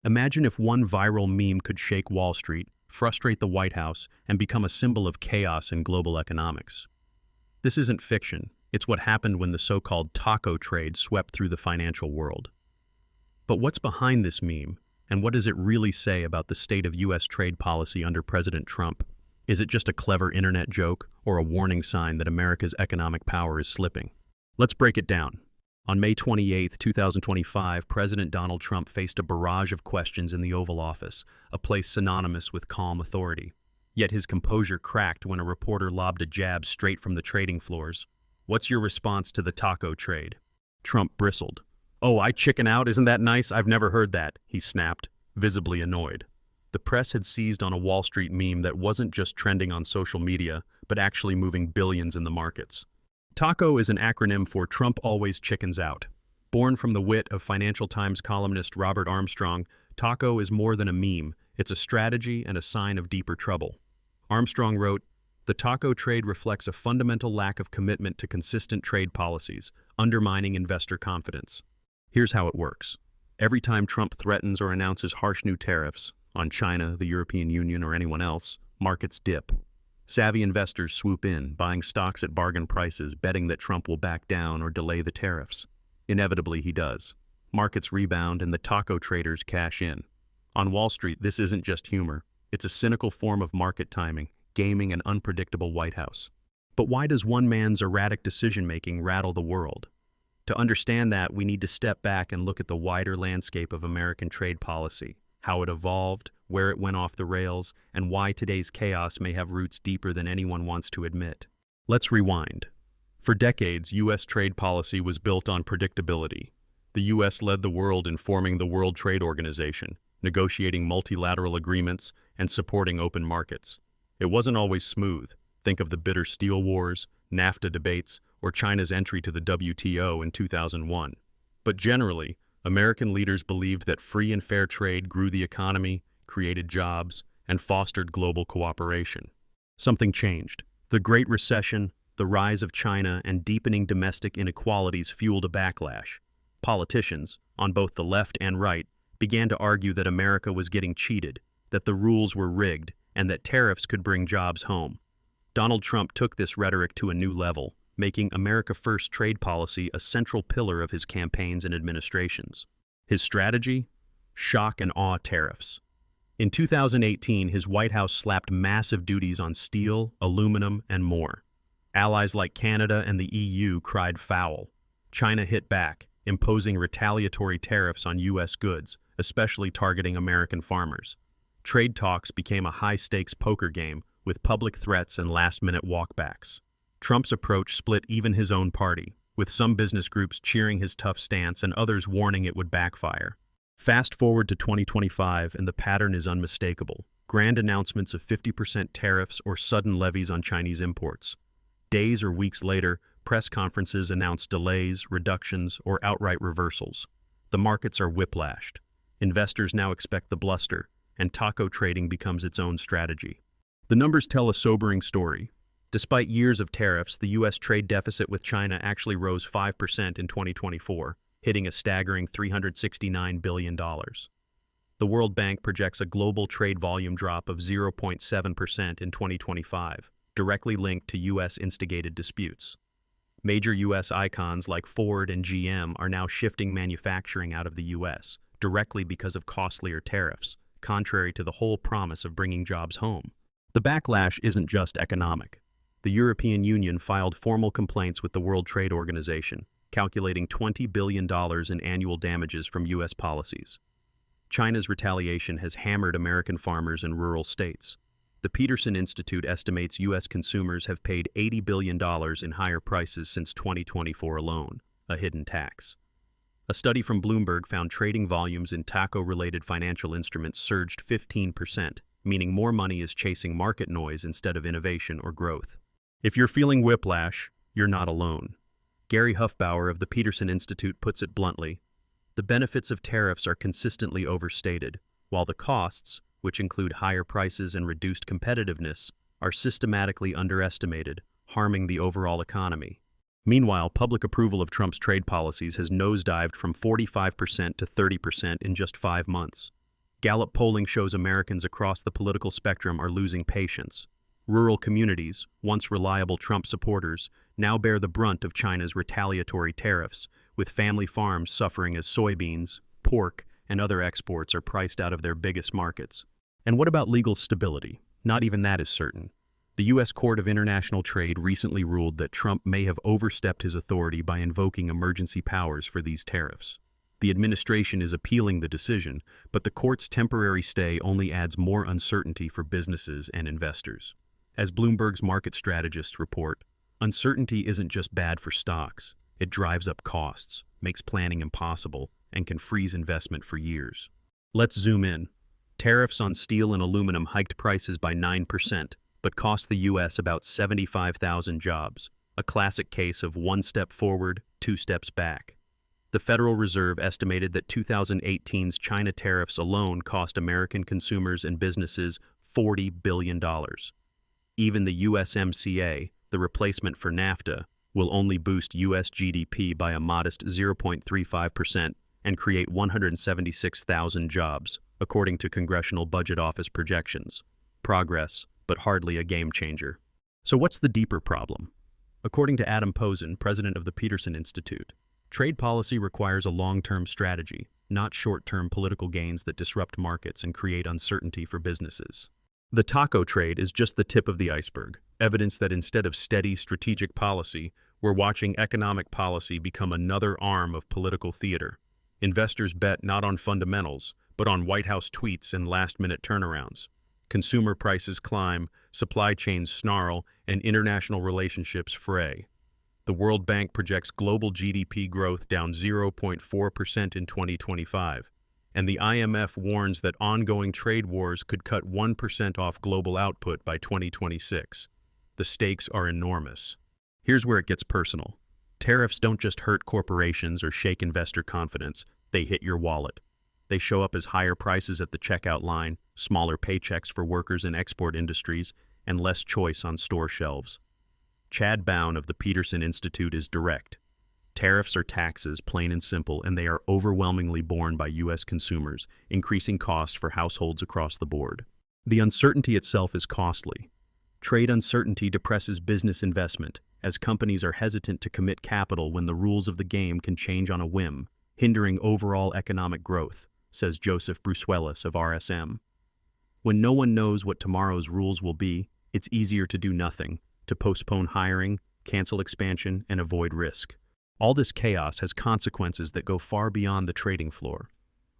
Imagine if one viral meme could shake Wall Street, frustrate the White House, and become a symbol of chaos in global economics. This isn't fiction. It's what happened when the so-called taco trade swept through the financial world. But what's behind this meme, and what does it really say about the state of U.S. trade policy under President Trump? Is it just a clever internet joke, or a warning sign that America's economic power is slipping? Let's break it down. On May 28, 2025, President Donald Trump faced a barrage of questions in the Oval Office, a place synonymous with calm authority. Yet his composure cracked when a reporter lobbed a jab straight from the trading floors. "What's your response to the taco trade?" Trump bristled. "Oh, I chicken out, isn't that nice? I've never heard that," he snapped, visibly annoyed. The press had seized on a Wall Street meme that wasn't just trending on social media, but actually moving billions in the markets. TACO is an acronym for Trump Always Chickens Out. Born from the wit of Financial Times columnist Robert Armstrong, TACO is more than a meme. It's a strategy and a sign of deeper trouble. Armstrong wrote, "The taco trade reflects a fundamental lack of commitment to consistent trade policies, undermining investor confidence." Here's how it works. Every time Trump threatens or announces harsh new tariffs on China, the European Union, or anyone else, markets dip. Savvy investors swoop in, buying stocks at bargain prices, betting that Trump will back down or delay the tariffs. Inevitably, he does. Markets rebound and the taco traders cash in. On Wall Street, this isn't just humor. It's a cynical form of market timing, gaming an unpredictable White House. But why does one man's erratic decision-making rattle the world? To understand that, we need to step back and look at the wider landscape of American trade policy, how it evolved, where it went off the rails, and why today's chaos may have roots deeper than anyone wants to admit. Let's rewind. For decades, U.S. trade policy was built on predictability. The U.S. led the world in forming the World Trade Organization, negotiating multilateral agreements, and supporting open markets. It wasn't always smooth. Think of the bitter steel wars, NAFTA debates, or China's entry to the WTO in 2001. But generally, American leaders believed that free and fair trade grew the economy, created jobs, and fostered global cooperation. Something changed. The Great Recession, the rise of China, and deepening domestic inequalities fueled a backlash. Politicians, on both the left and right, began to argue that America was getting cheated, that the rules were rigged, and that tariffs could bring jobs home. Donald Trump took this rhetoric to a new level, making America First trade policy a central pillar of his campaigns and administrations. His strategy? Shock and awe tariffs. In 2018, his White House slapped massive duties on steel, aluminum, and more. Allies like Canada and the EU cried foul. China hit back, imposing retaliatory tariffs on U.S. goods, especially targeting American farmers. Trade talks became a high-stakes poker game, with public threats and last-minute walkbacks. Trump's approach split even his own party, with some business groups cheering his tough stance and others warning it would backfire. Fast forward to 2025, and the pattern is unmistakable. Grand announcements of 50% tariffs or sudden levies on Chinese imports. Days or weeks later, press conferences announce delays, reductions, or outright reversals. The markets are whiplashed. Investors now expect the bluster, and taco trading becomes its own strategy. The numbers tell a sobering story. Despite years of tariffs, the U.S. trade deficit with China actually rose 5% in 2024, hitting a staggering $369 billion. The World Bank projects a global trade volume drop of 0.7% in 2025, directly linked to U.S.-instigated disputes. Major U.S. icons like Ford and GM are now shifting manufacturing out of the U.S., directly because of costlier tariffs, contrary to the whole promise of bringing jobs home. The backlash isn't just economic. The European Union filed formal complaints with the World Trade Organization, calculating $20 billion in annual damages from U.S. policies. China's retaliation has hammered American farmers in rural states. The Peterson Institute estimates U.S. consumers have paid $80 billion in higher prices since 2024 alone, a hidden tax. A study from Bloomberg found trading volumes in taco-related financial instruments surged 15%, meaning more money is chasing market noise instead of innovation or growth. If you're feeling whiplash, you're not alone. Gary Huffbauer of the Peterson Institute puts it bluntly, "The benefits of tariffs are consistently overstated, while the costs, which include higher prices and reduced competitiveness, are systematically underestimated, harming the overall economy." Meanwhile, public approval of Trump's trade policies has nosedived from 45% to 30% in just 5 months. Gallup polling shows Americans across the political spectrum are losing patience. Rural communities, once reliable Trump supporters, now bear the brunt of China's retaliatory tariffs, with family farms suffering as soybeans, pork, and other exports are priced out of their biggest markets. And what about legal stability? Not even that is certain. The U.S. Court of International Trade recently ruled that Trump may have overstepped his authority by invoking emergency powers for these tariffs. The administration is appealing the decision, but the court's temporary stay only adds more uncertainty for businesses and investors. As Bloomberg's market strategists report, uncertainty isn't just bad for stocks. It drives up costs, makes planning impossible, and can freeze investment for years. Let's zoom in. Tariffs on steel and aluminum hiked prices by 9%, but cost the U.S. about 75,000 jobs, a classic case of one step forward, two steps back. The Federal Reserve estimated that 2018's China tariffs alone cost American consumers and businesses $40 billion. Even the USMCA, the replacement for NAFTA, will only boost U.S. GDP by a modest 0.35% and create 176,000 jobs, according to Congressional Budget Office projections. Progress, but hardly a game changer. So what's the deeper problem? According to Adam Posen, president of the Peterson Institute, trade policy requires a long-term strategy, not short-term political gains that disrupt markets and create uncertainty for businesses. The taco trade is just the tip of the iceberg, evidence that instead of steady strategic policy, we're watching economic policy become another arm of political theater. Investors bet not on fundamentals, but on White House tweets and last-minute turnarounds. Consumer prices climb, supply chains snarl, and international relationships fray. The World Bank projects global GDP growth down 0.4% in 2025, and the IMF warns that ongoing trade wars could cut 1% off global output by 2026. The stakes are enormous. Here's where it gets personal. Tariffs don't just hurt corporations or shake investor confidence, they hit your wallet. They show up as higher prices at the checkout line, smaller paychecks for workers in export industries, and less choice on store shelves. Chad Bown of the Peterson Institute is direct. Tariffs are taxes, plain and simple, and they are overwhelmingly borne by U.S. consumers, increasing costs for households across the board. The uncertainty itself is costly. Trade uncertainty depresses business investment, as companies are hesitant to commit capital when the rules of the game can change on a whim, hindering overall economic growth, says Joseph Brusuelas of RSM. When no one knows what tomorrow's rules will be, it's easier to do nothing, to postpone hiring, cancel expansion, and avoid risk. All this chaos has consequences that go far beyond the trading floor.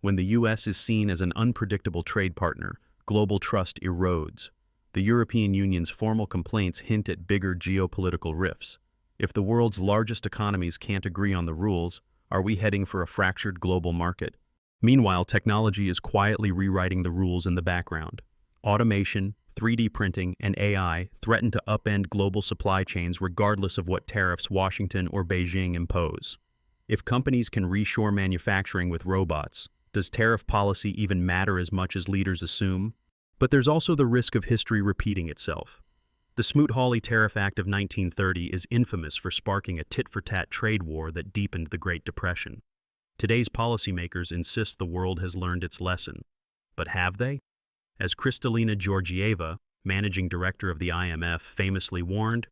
When the U.S. is seen as an unpredictable trade partner, global trust erodes. The European Union's formal complaints hint at bigger geopolitical rifts. If the world's largest economies can't agree on the rules, are we heading for a fractured global market? Meanwhile, technology is quietly rewriting the rules in the background. Automation, 3D printing, and AI threaten to upend global supply chains regardless of what tariffs Washington or Beijing impose. If companies can reshore manufacturing with robots, does tariff policy even matter as much as leaders assume? But there's also the risk of history repeating itself. The Smoot-Hawley Tariff Act of 1930 is infamous for sparking a tit-for-tat trade war that deepened the Great Depression. Today's policymakers insist the world has learned its lesson. But have they? As Kristalina Georgieva, managing director of the IMF, famously warned,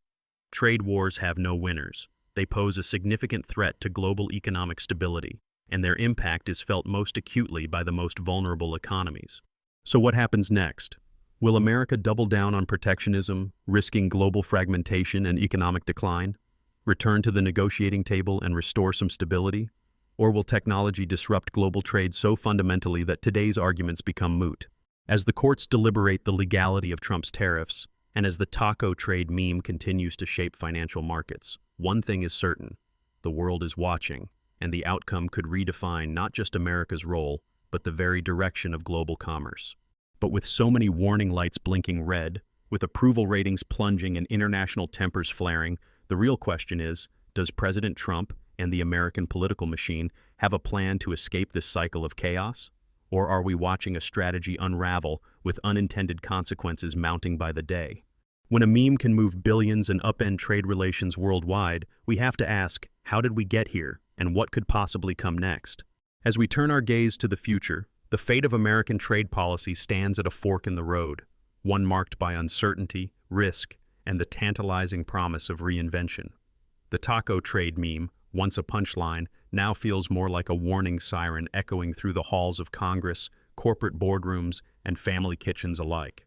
trade wars have no winners. They pose a significant threat to global economic stability, and their impact is felt most acutely by the most vulnerable economies. So what happens next? Will America double down on protectionism, risking global fragmentation and economic decline? Return to the negotiating table and restore some stability? Or will technology disrupt global trade so fundamentally that today's arguments become moot? As the courts deliberate the legality of Trump's tariffs, and as the taco trade meme continues to shape financial markets, one thing is certain: the world is watching, and the outcome could redefine not just America's role, but the very direction of global commerce. But with so many warning lights blinking red, with approval ratings plunging and international tempers flaring, the real question is, does President Trump and the American political machine have a plan to escape this cycle of chaos? Or are we watching a strategy unravel with unintended consequences mounting by the day? When a meme can move billions and upend trade relations worldwide, we have to ask, how did we get here, and what could possibly come next? As we turn our gaze to the future, The fate of American trade policy stands at a fork in the road, one marked by uncertainty, risk, and the tantalizing promise of reinvention. The taco trade meme, once a punchline, now feels more like a warning siren echoing through the halls of Congress, corporate boardrooms, and family kitchens alike.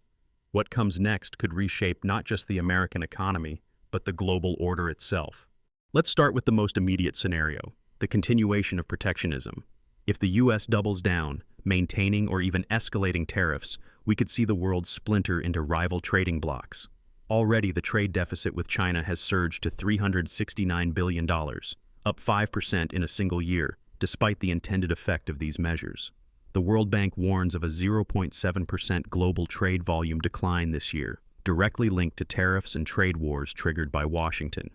What comes next could reshape not just the American economy, but the global order itself. Let's start with the most immediate scenario, the continuation of protectionism. If the U.S. doubles down, maintaining or even escalating tariffs, we could see the world splinter into rival trading blocs. Already, the trade deficit with China has surged to $369 billion, up 5% in a single year, despite the intended effect of these measures. The World Bank warns of a 0.7% global trade volume decline this year, directly linked to tariffs and trade wars triggered by Washington.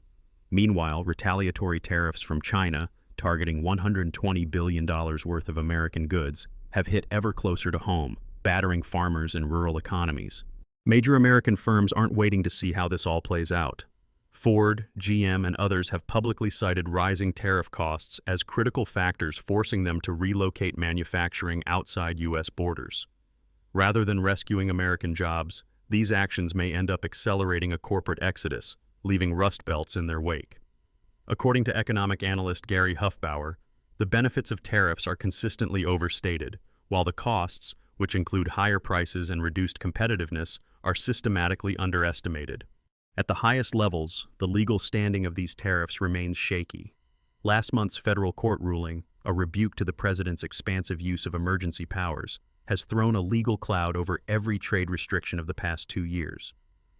Meanwhile, retaliatory tariffs from China, targeting $120 billion worth of American goods, have hit ever closer to home, battering farmers and rural economies. Major American firms aren't waiting to see how this all plays out. Ford, GM, and others have publicly cited rising tariff costs as critical factors forcing them to relocate manufacturing outside U.S. borders. Rather than rescuing American jobs, these actions may end up accelerating a corporate exodus, leaving rust belts in their wake. According to economic analyst Gary Huffbauer, the benefits of tariffs are consistently overstated, while the costs, which include higher prices and reduced competitiveness, are systematically underestimated. At the highest levels, the legal standing of these tariffs remains shaky. Last month's federal court ruling, a rebuke to the president's expansive use of emergency powers, has thrown a legal cloud over every trade restriction of the past 2 years.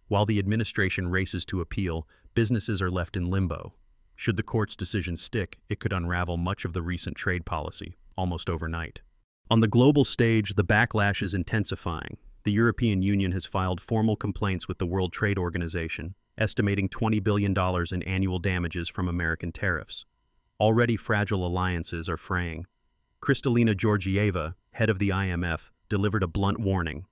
While the administration races to appeal, businesses are left in limbo. Should the court's decision stick, it could unravel much of the recent trade policy, almost overnight. On the global stage, the backlash is intensifying. The European Union has filed formal complaints with the World Trade Organization, estimating $20 billion in annual damages from American tariffs. Already fragile alliances are fraying. Kristalina Georgieva, head of the IMF, delivered a blunt warning.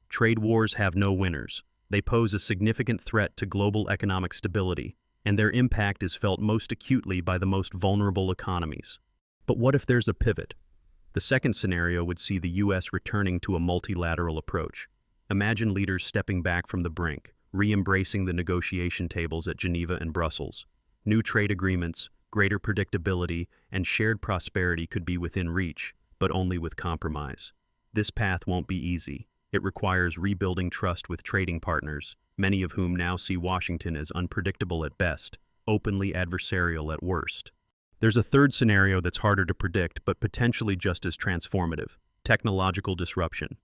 Trade wars have no winners. They pose a significant threat to global economic stability, and their impact is felt most acutely by the most vulnerable economies. But what if there's a pivot? The second scenario would see the U.S. returning to a multilateral approach. Imagine leaders stepping back from the brink, re-embracing the negotiation tables at Geneva and Brussels. New trade agreements, greater predictability, and shared prosperity could be within reach, but only with compromise. This path won't be easy. It requires rebuilding trust with trading partners, many of whom now see Washington as unpredictable at best, openly adversarial at worst. There's a third scenario that's harder to predict, but potentially just as transformative: technological disruption.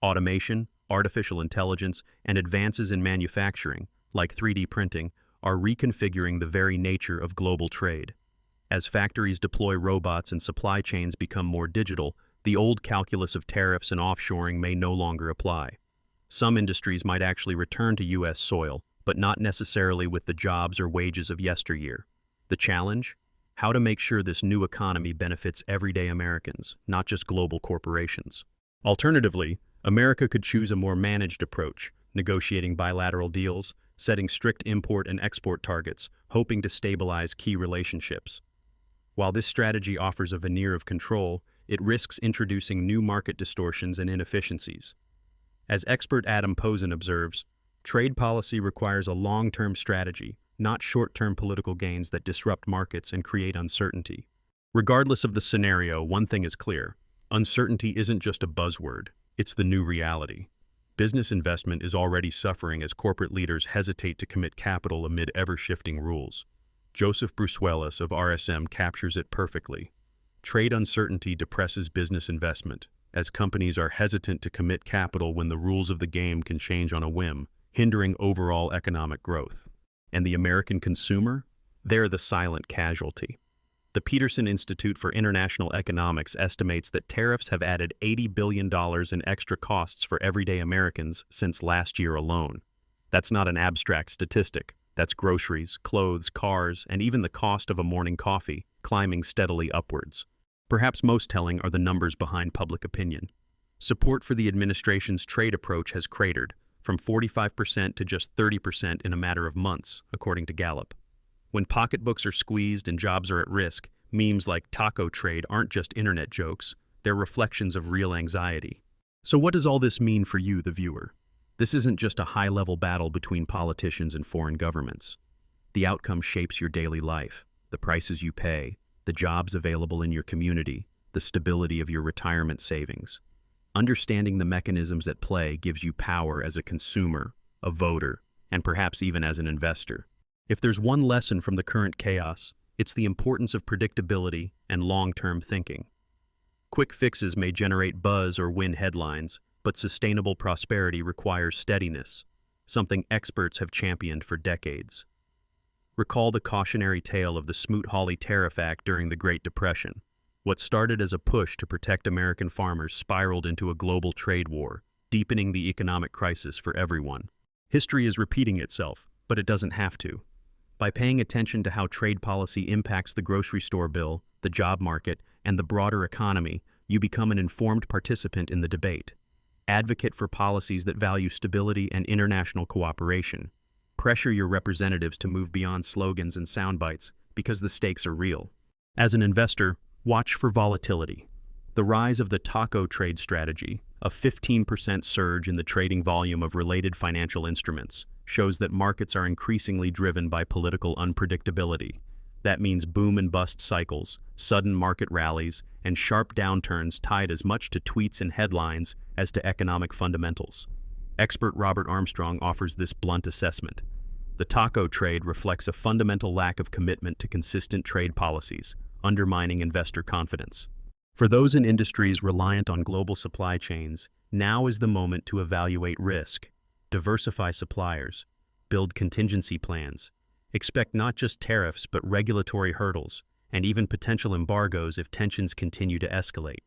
Automation, artificial intelligence, and advances in manufacturing, like 3D printing, are reconfiguring the very nature of global trade. As factories deploy robots and supply chains become more digital, the old calculus of tariffs and offshoring may no longer apply. Some industries might actually return to U.S. soil, but not necessarily with the jobs or wages of yesteryear. The challenge? How to make sure this new economy benefits everyday Americans, not just global corporations. Alternatively, America could choose a more managed approach, negotiating bilateral deals, setting strict import and export targets, hoping to stabilize key relationships. While this strategy offers a veneer of control, it risks introducing new market distortions and inefficiencies. As expert Adam Posen observes, trade policy requires a long-term strategy, not short-term political gains that disrupt markets and create uncertainty. Regardless of the scenario, one thing is clear: uncertainty isn't just a buzzword, it's the new reality. Business investment is already suffering as corporate leaders hesitate to commit capital amid ever-shifting rules. Joseph Brusuelas of RSM captures it perfectly. Trade uncertainty depresses business investment, as companies are hesitant to commit capital when the rules of the game can change on a whim, hindering overall economic growth. And the American consumer? They're the silent casualty. The Peterson Institute for International Economics estimates that tariffs have added $80 billion in extra costs for everyday Americans since last year alone. That's not an abstract statistic. That's groceries, clothes, cars, and even the cost of a morning coffee climbing steadily upwards. Perhaps most telling are the numbers behind public opinion. Support for the administration's trade approach has cratered, from 45% to just 30% in a matter of months, according to Gallup. When pocketbooks are squeezed and jobs are at risk, memes like taco trade aren't just internet jokes, They're reflections of real anxiety. So what does all this mean for you, the viewer? This isn't just a high-level battle between politicians and foreign governments. The outcome shapes your daily life, the prices you pay, the jobs available in your community, the stability of your retirement savings. Understanding the mechanisms at play gives you power as a consumer, a voter, and perhaps even as an investor. If there's one lesson from the current chaos, it's the importance of predictability and long-term thinking. Quick fixes may generate buzz or win headlines, but sustainable prosperity requires steadiness, something experts have championed for decades. Recall the cautionary tale of the Smoot-Hawley Tariff Act during the Great Depression. What started as a push to protect American farmers spiraled into a global trade war, deepening the economic crisis for everyone. History is repeating itself, but it doesn't have to. By paying attention to how trade policy impacts the grocery store bill, the job market, and the broader economy, you become an informed participant in the debate. Advocate for policies that value stability and international cooperation. Pressure your representatives to move beyond slogans and sound bites, because the stakes are real. As an investor, watch for volatility. The rise of the taco trade strategy, a 15% surge in the trading volume of related financial instruments, shows that markets are increasingly driven by political unpredictability. That means boom and bust cycles, sudden market rallies, and sharp downturns tied as much to tweets and headlines as to economic fundamentals. Expert Robert Armstrong offers this blunt assessment. The taco trade reflects a fundamental lack of commitment to consistent trade policies, undermining investor confidence. For those in industries reliant on global supply chains, now is the moment to evaluate risk, diversify suppliers, build contingency plans, expect not just tariffs but regulatory hurdles, and even potential embargoes if tensions continue to escalate.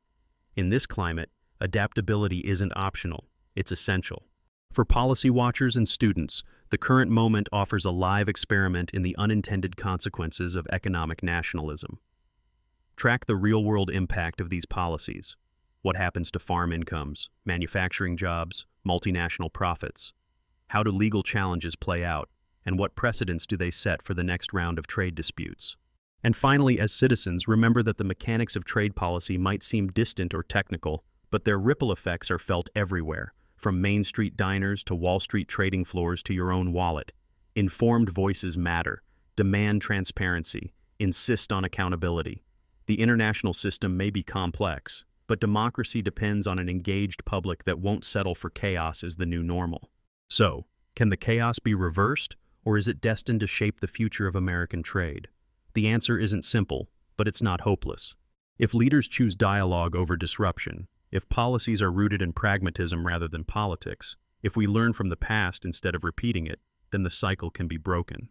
In this climate, adaptability isn't optional, it's essential. For policy watchers and students, the current moment offers a live experiment in the unintended consequences of economic nationalism. Track the real-world impact of these policies. What happens to farm incomes, manufacturing jobs, multinational profits? How do legal challenges play out, and what precedents do they set for the next round of trade disputes? And finally, as citizens, remember that the mechanics of trade policy might seem distant or technical, but their ripple effects are felt everywhere, from Main Street diners to Wall Street trading floors to your own wallet. Informed voices matter. Demand transparency. Insist on accountability. The international system may be complex, but democracy depends on an engaged public that won't settle for chaos as the new normal. So, can the chaos be reversed, or is it destined to shape the future of American trade? The answer isn't simple, but it's not hopeless. If leaders choose dialogue over disruption, if policies are rooted in pragmatism rather than politics, if we learn from the past instead of repeating it, then the cycle can be broken.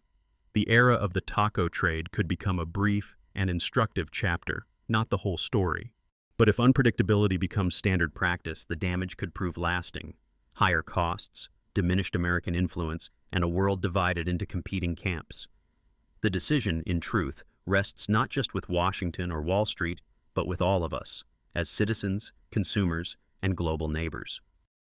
The era of the taco trade could become a brief and instructive chapter, not the whole story. But if unpredictability becomes standard practice, the damage could prove lasting. Higher costs, diminished American influence, and a world divided into competing camps. The decision, in truth, rests not just with Washington or Wall Street, but with all of us, as citizens, consumers, and global neighbors.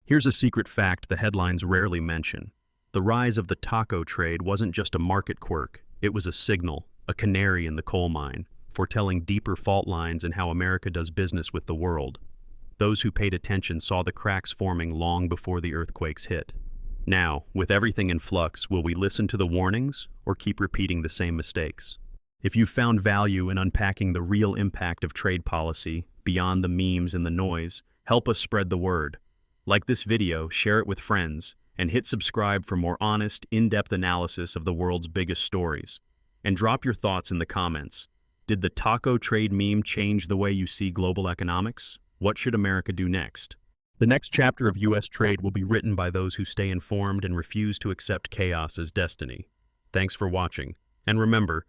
Here's a secret fact the headlines rarely mention. The rise of the taco trade wasn't just a market quirk, it was a signal, a canary in the coal mine, foretelling deeper fault lines in how America does business with the world. Those who paid attention saw the cracks forming long before the earthquakes hit. Now, with everything in flux, will we listen to the warnings or keep repeating the same mistakes? If you've found value in unpacking the real impact of trade policy beyond the memes and the noise, help us spread the word. Like this video, share it with friends, and hit subscribe for more honest, in-depth analysis of the world's biggest stories. And drop your thoughts in the comments. Did the taco trade meme change the way you see global economics? What should America do next? The next chapter of U.S. trade will be written by those who stay informed and refuse to accept chaos as destiny. Thanks for watching. And remember,